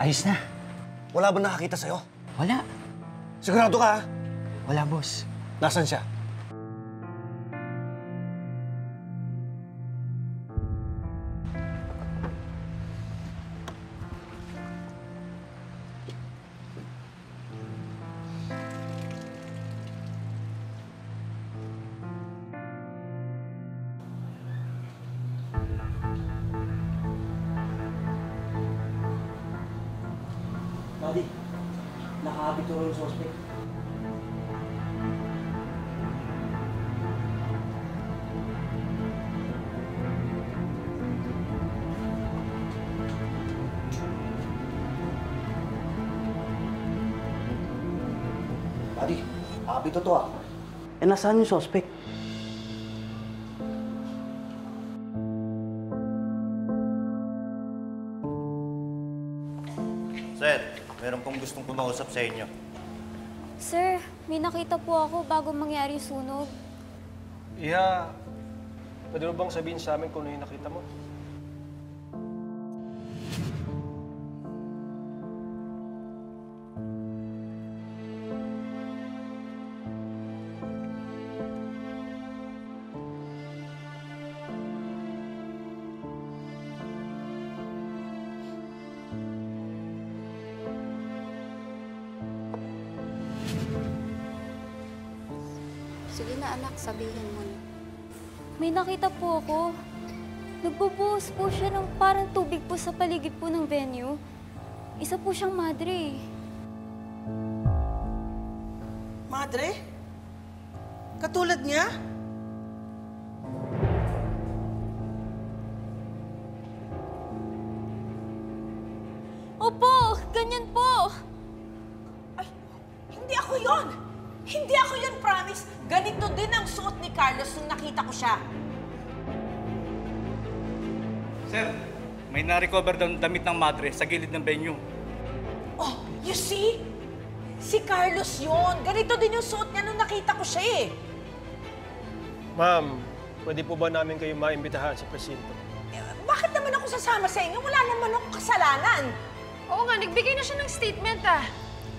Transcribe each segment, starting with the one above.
Ayos na. Wala ba nakakita sa'yo? Wala. Sigurado ka, ha? Wala, boss. Nasaan siya? Buddy, nakakabit ko yung suspect. Buddy, nakabito to, ah. Eh, nasaan yung suspect? Sir, meron pong gustong kumausap sa inyo. Sir, may nakita po ako bago mangyari yung sunog. Iha, pwede mo bang sabihin sa amin kung ano yung nakita mo? Sige na anak, sabihin mo na. May nakita po ako. Nagbubuhos po siya ng parang tubig po sa paligid po ng venue. Isa po siyang madre. Madre? Katulad niya? Opo, ganyan po. Ay, hindi ako yon. Hindi ako yon, promise. Ganito din ang suot ni Carlos nung nakita ko siya. Sir, may na-recover daw ng damit ng madre sa gilid ng venue. Oh, you see? Si Carlos yon. Ganito din yung suot niya nung nakita ko siya eh. Ma'am, pwede po ba namin kayo maimbitahan sa presinto? Bakit naman ako sasama sa inyo? Wala naman akong kasalanan. Oo nga, nagbigay na siya ng statement ah.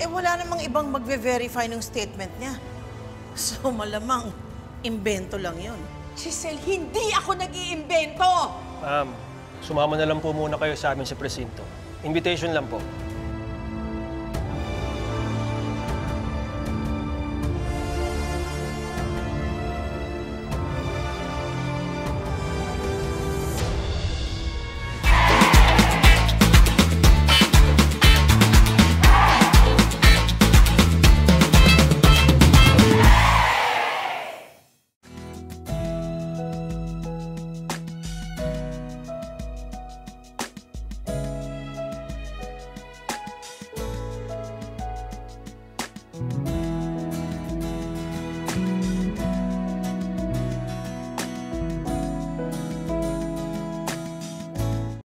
Eh, wala namang ibang magve-verify ng statement niya. So, malamang, imbento lang yon. Giselle, hindi ako nag-iimbento! Ma'am, sumama na lang po muna kayo sa amin sa presinto. Invitation lang po.